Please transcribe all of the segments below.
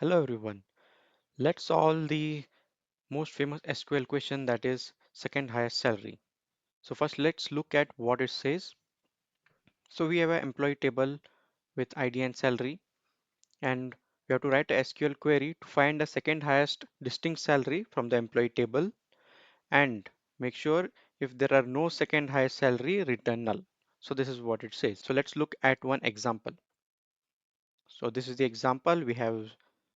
Hello everyone. Let's solve the most famous SQL question, that is second highest salary. So first let's look at what it says. So we have an employee table with ID and salary, and we have to write a SQL query to find the second highest distinct salary from the employee table and make sure if there are no second highest salary, return null. So this is what it says. So let's look at one example. So this is the example. We have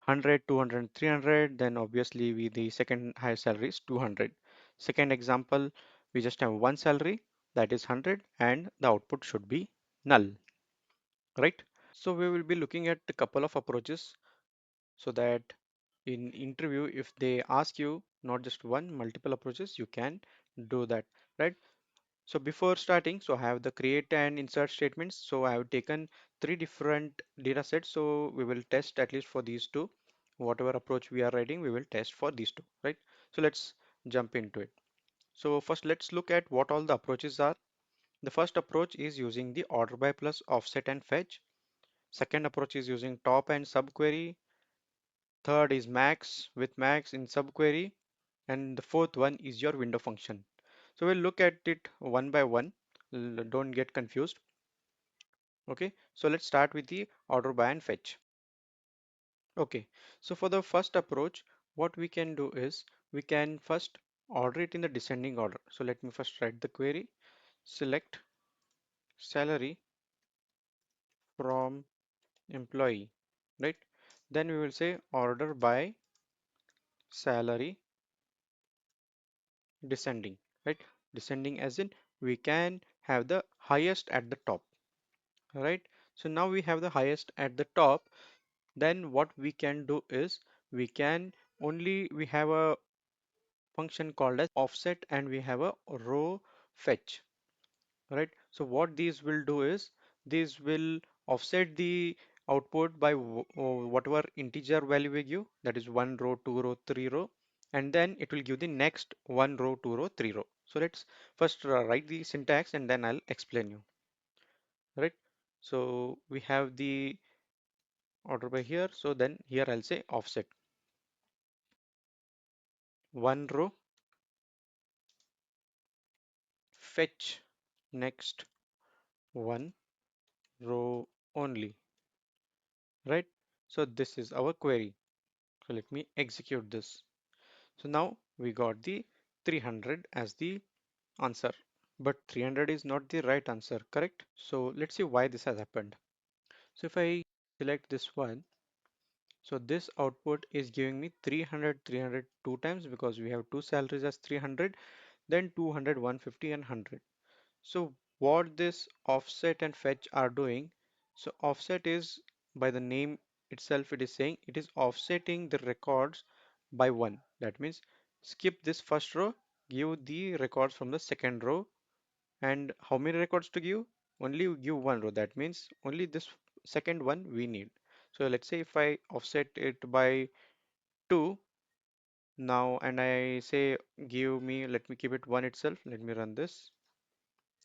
100, 200, 300. Then obviously the second highest salary is 200. Second example, we just have one salary, that is 100, and the output should be null, right? So we will be looking at a couple of approaches so that in interview, if they ask you not just one, multiple approaches, you can do that, right? So before starting, so I have the create and insert statements. So I have taken three different data sets. So we will test at least for these two. Whatever approach we are writing, we will test for these two, right? So let's jump into it. So first, let's look at what all the approaches are. The first approach is using the order by plus offset and fetch. Second approach is using top and subquery. Third is max with max in subquery. And the fourth one is your window function. So we'll look at it one by one. Don't get confused. Okay, so let's start with the order by and fetch. Okay, so for the first approach, what we can do is we can first order it in the descending order. So let me first write the query, select salary from employee, right? Then we will say order by salary descending, right? Descending as in we can have the highest at the top, right? So now we have the highest at the top. Then what we can do is we can we have a function called as offset and we have a row fetch, right? So what these will do is these will offset the output by whatever integer value we give, that is one row, two row, three row, and then it will give the next one row, two row, three row. So let's first write the syntax and then I'll explain you, right? So we have the order by here. So then here I'll say offset one row, fetch next one row only, right? So this is our query. So let me execute this. So now we got the 300 as the answer, but 300 is not the right answer, correct? So let's see why this has happened. So if I select this one, so this output is giving me 300, 300 two times because we have two salaries as 300, then 200, 150 and 100. So what this offset and fetch are doing, so offset is by the name itself, it is saying it is offsetting the records by one. That means skip this first row, give the records from the second row. And how many records to give? Only give one row. That means only this second one we need. So let's say if I offset it by 2 now and I say give me, let me keep it 1 itself. Let me run this.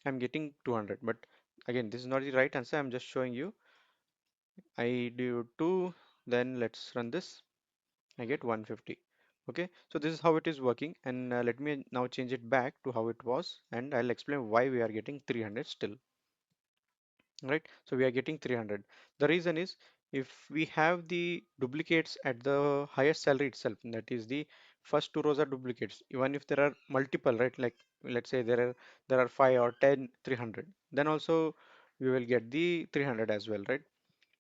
I'm getting 200, but again this is not the right answer. I'm just showing you. I do 2, then let's run this. I get 150. Okay, so this is how it is working, and let me now change it back to how it was, and I'll explain why we are getting 300 still, right? So we are getting 300. The reason is if we have the duplicates at the highest salary itself, that is the first two rows are duplicates, even if there are multiple, right? Like let's say there are 5 or 10 300, then also we will get the 300 as well, right?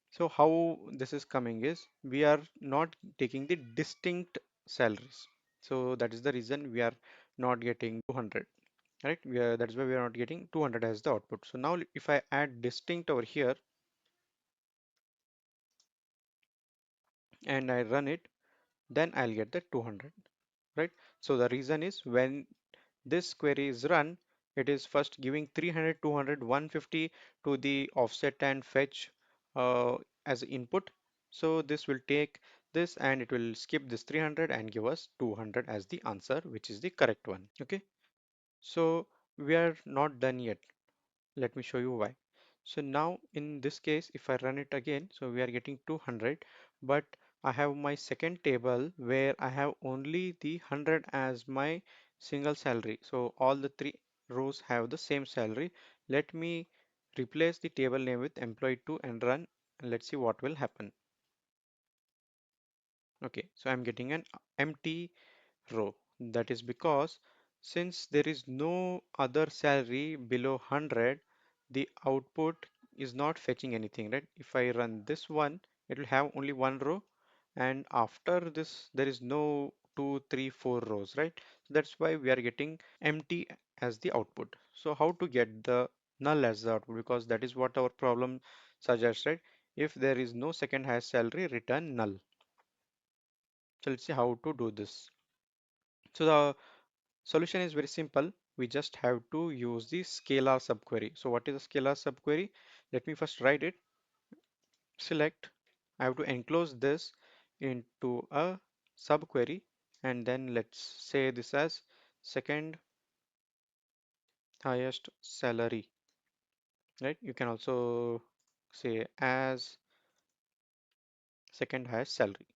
So how this is coming is we are not taking the distinct salaries. So that is the reason we are not getting 200, right? That's why we are not getting 200 as the output. So now if I add distinct over here and I run it, then I'll get the 200, right? So the reason is when this query is run, it is first giving 300, 200, 150 to the offset and fetch as input. So this will take this and it will skip this 300 and give us 200 as the answer, which is the correct one. Okay, so we are not done yet. Let me show you why. So now in this case, if I run it again, so we are getting 200, but I have my second table where I have only the 100 as my single salary. So all the three rows have the same salary. Let me replace the table name with employee 2 and run, and let's see what will happen. Okay, so I'm getting an empty row. That is because since there is no other salary below 100, the output is not fetching anything, right? If I run this one, it will have only one row, and after this, there is no two, three, four rows, right? So that's why we are getting empty as the output. So how to get the null as the output? Because that is what our problem suggests, right? If there is no second highest salary, return null. So let's see how to do this. So the solution is very simple. We just have to use the scalar subquery. So what is a scalar subquery? Let me first write it. Select. I have to enclose this into a subquery, and then let's say this as second highest salary, right? You can also say as second highest salary.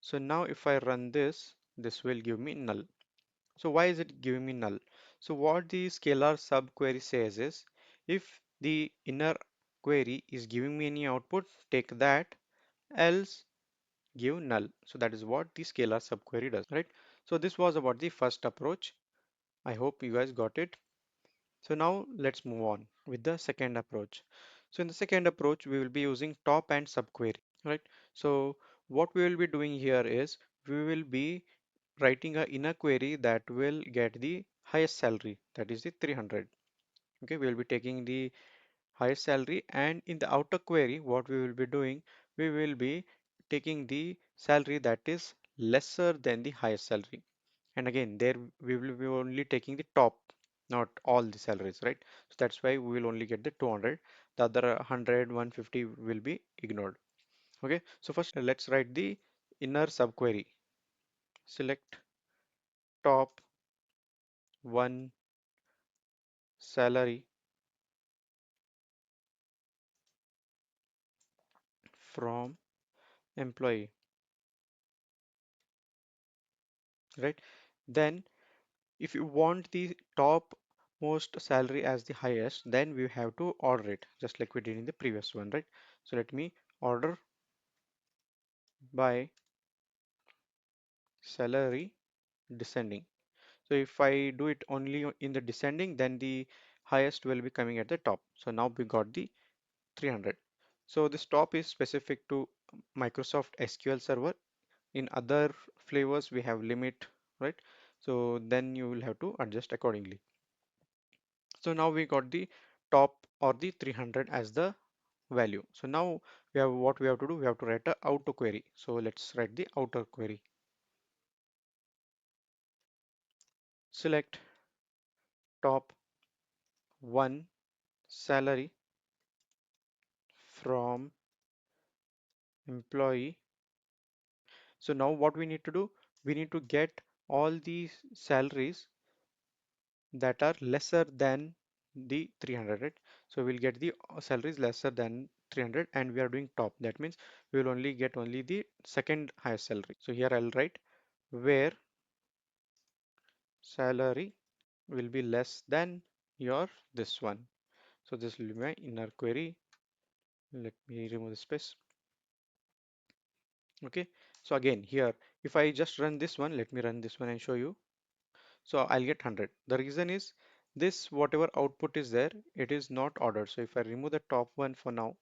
So now if I run this, this will give me null. So why is it giving me null? So what the scalar subquery says is, if the inner query is giving me any output, take that, else give null. So that is what the scalar subquery does, right? So this was about the first approach. I hope you guys got it. So now let's move on with the second approach. So in the second approach, we will be using top and subquery, right? So what we will be doing here is we will be writing a inner query that will get the highest salary, that is the 300. Okay, we will be taking the highest salary, and in the outer query what we will be doing, we will be taking the salary that is lesser than the highest salary. And again, there we will be only taking the top, not all the salaries, right? So that's why we will only get the 200. The other 100, 150 will be ignored. Okay, so first let's write the inner subquery. Select top one salary from employee, right? Then if you want the top most salary as the highest, then we have to order it just like we did in the previous one, right? So let me order by salary descending. So if I do it only in the descending, then the highest will be coming at the top. So now we got the 300. So this top is specific to Microsoft SQL Server. In other flavors, we have limit, right? So then you will have to adjust accordingly. So now we got the top or the 300 as the value. So now we have what we have to do. We have to write a outer query. So let's write the outer query. Select top one salary from employee. So now what we need to do, we need to get all these salaries that are lesser than the 300, right? So we'll get the salaries lesser than 300, and we are doing top. That means we will only get only the second highest salary. So here I'll write where salary will be less than your this one. So this will be my inner query. Let me remove the space. Okay. So again here, if I just run this one, let me run this one and show you. So I'll get 100. The reason is this whatever output is there, it is not ordered. So if I remove the top one for now,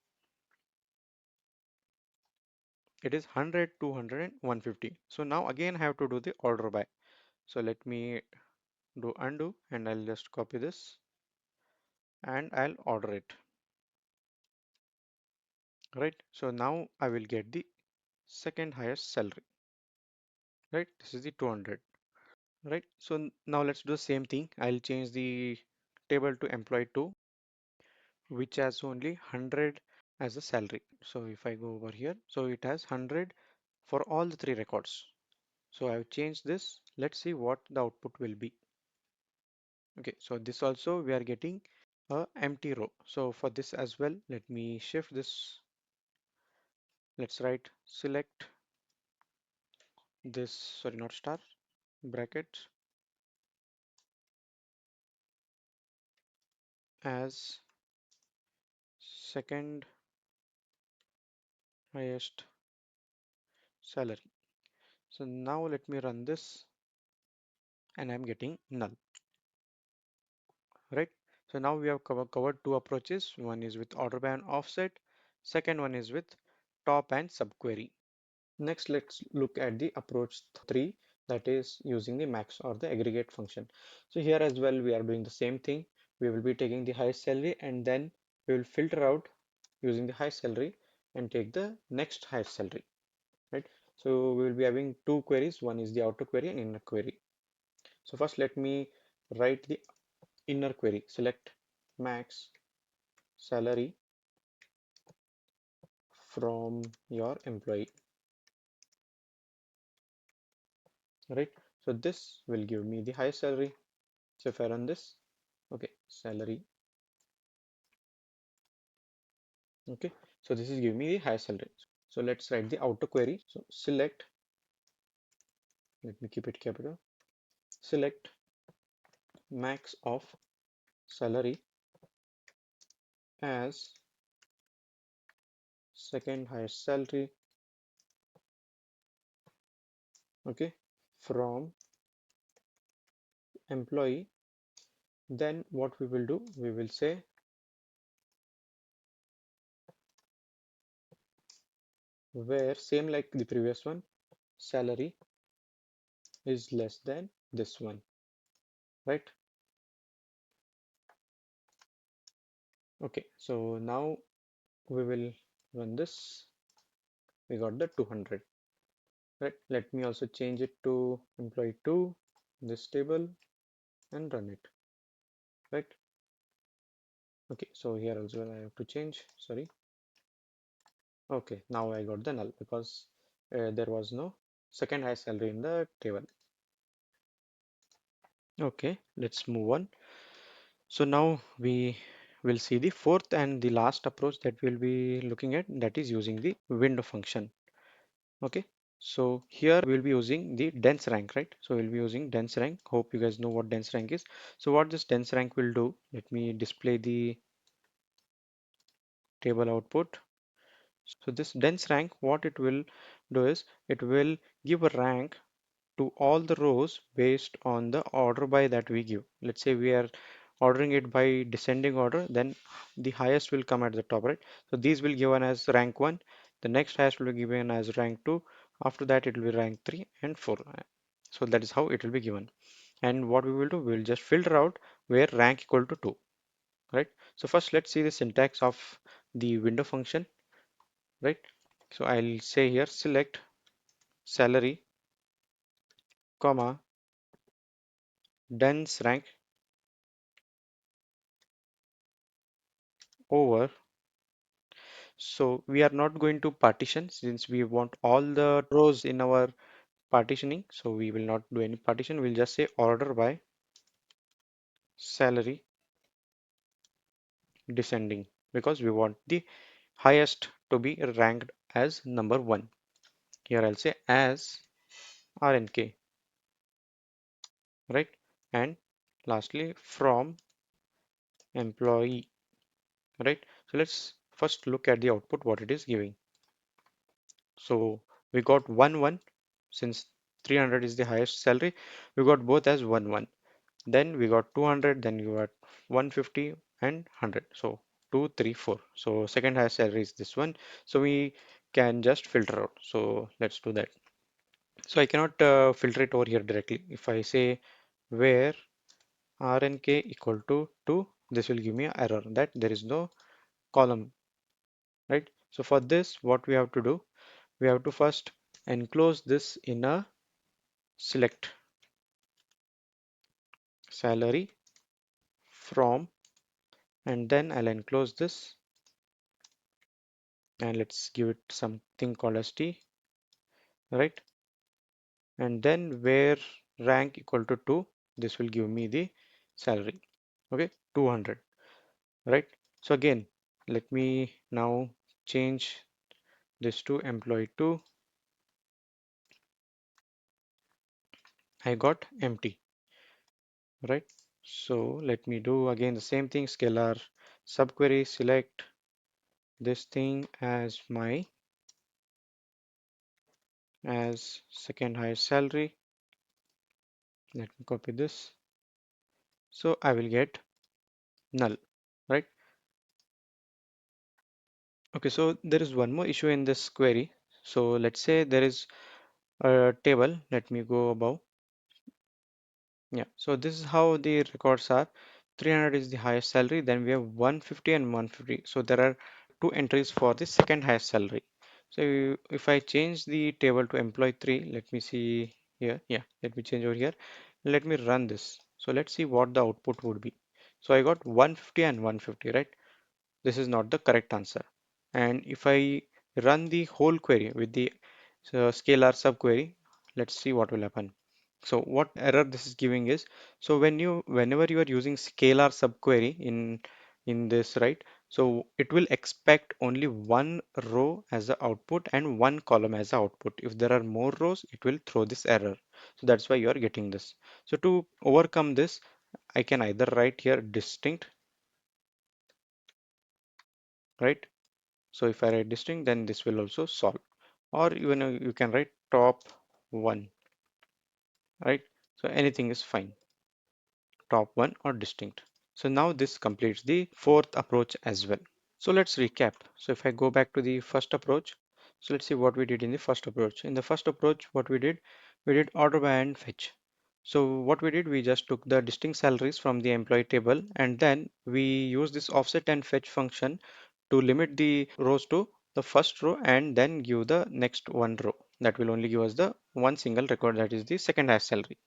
it is 100, 200 and 150. So now again I have to do the order by. So let me do undo, and I'll just copy this and I'll order it. Right. So now I will get the second highest salary. Right. This is the 200. Right. So now let's do the same thing. I'll change the table to employee 2, which has only 100 as a salary. So if I go over here, so it has 100 for all the three records. So I've changed this. Let's see what the output will be. Okay, so this also we are getting a empty row. So for this as well, let me shift this. Let's write select this, sorry, not star, bracket, as second highest salary. So now let me run this and I'm getting null, right? So now we have covered two approaches. One is with order by an offset. Second one is with top and subquery. Next, let's look at the approach 3, that is using the max or the aggregate function. So here as well, we are doing the same thing. We will be taking the highest salary and then we will filter out using the high salary and take the next highest salary, right? So we will be having two queries. One is the outer query and inner query. So first, let me write the inner query. Select max salary from your employee, right? So this will give me the highest salary. So if I run this, okay, salary, okay, so this is giving me the highest salary. So let's write the outer query. So select, let me keep it capital, select max of salary as second highest salary, okay, from employee. Then what we will do, we will say where, same like the previous one, salary is less than this one, right? Okay, so now we will run this. We got the 200, right? Let me also change it to employee 2, this table, and run it, right? Okay, so here also I have to change, sorry. Okay, now I got the null because there was no second highest salary in the table. Okay, let's move on. So now we will see the fourth and the last approach that we'll be looking at, that is using the window function. Okay, so here we'll be using the dense rank, right? So we'll be using dense rank. Hope you guys know what dense rank is. So what this dense rank will do, let me display the table output. So this dense rank, what it will do is it will give a rank to all the rows based on the order by that we give. Let's say we are ordering it by descending order, then the highest will come at the top, right? So these will given as rank 1, the next highest will be given as rank 2, after that it will be rank 3 and 4. So that is how it will be given. And what we will do, we will just filter out where rank equal to 2, right? So first let's see the syntax of the window function, right? So I'll say here select salary, comma, dense rank over. So we are not going to partition since we want all the rows in our partitioning. So we will not do any partition. We'll just say order by salary descending because we want the highest to be ranked as number 1. Here I'll say as RNK, right? And lastly from employee, right? So let's first look at the output, what it is giving. So we got 1 1 since 300 is the highest salary. We got both as 1 1. Then we got 200, then you got 150 and 100. So 2, 3, 4. So second highest salary is this one. So we can just filter out. So let's do that. So I cannot filter it over here directly. If I say where RNK equal to 2, this will give me an error that there is no column, right? So for this, what we have to do, we have to first enclose this in a select salary from, and then I'll enclose this and let's give it something called as t, right? And then where rank equal to 2, this will give me the salary, okay, 200, right? So again, let me now change this to employee 2, I got empty, right? So let me do again the same thing, scalar subquery, select this thing as my as second highest salary. Let me copy this. So I will get null, right? Okay, so there is one more issue in this query. So let's say there is a table. Let me go above. Yeah, so this is how the records are. 300 is the highest salary, then we have 150 and 150. So there are two entries for the second highest salary. So if I change the table to employee 3, let me see here. Yeah, let me change over here. Let me run this. So let's see what the output would be. So I got 150 and 150, right? This is not the correct answer. And if I run the whole query with the scalar subquery, let's see what will happen. So what error this is giving is, so whenever you are using scalar subquery in this, right? So it will expect only one row as the output and one column as the output. If there are more rows, it will throw this error. So that's why you are getting this. So to overcome this, I can either write here distinct, right? So if I write distinct, then this will also solve. Or even you can write top one, right? So anything is fine, top one or distinct. So now this completes the fourth approach as well. So let's recap. So if I go back to the first approach, so let's see what we did in the first approach. In the first approach, what we did order by and fetch. So what we did, we just took the distinct salaries from the employee table and then we use this offset and fetch function to limit the rows to the first row and then give the next one row. That will only give us the one single record, that is the second highest salary.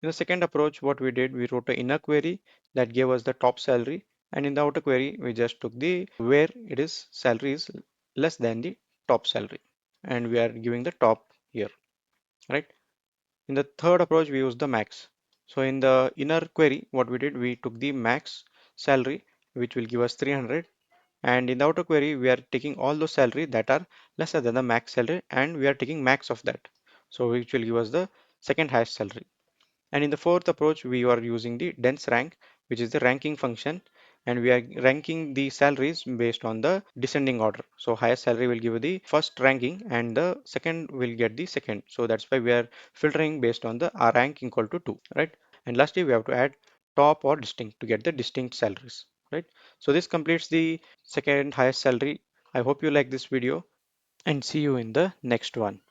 In the second approach, what we did, we wrote an inner query that gave us the top salary, and in the outer query, we just took the where it is salary is less than the top salary, and we are giving the top here, right? In the third approach, we used the max. So in the inner query, what we did, we took the max salary, which will give us 300, and in the outer query, we are taking all those salary that are lesser than the max salary, and we are taking max of that, so which will give us the second highest salary. And in the fourth approach, we are using the dense rank, which is the ranking function, and we are ranking the salaries based on the descending order. So highest salary will give you the first ranking, and the second will get the second. So that's why we are filtering based on the R rank equal to 2, right? And lastly, we have to add top or distinct to get the distinct salaries, right? So this completes the second highest salary. I hope you like this video and see you in the next one.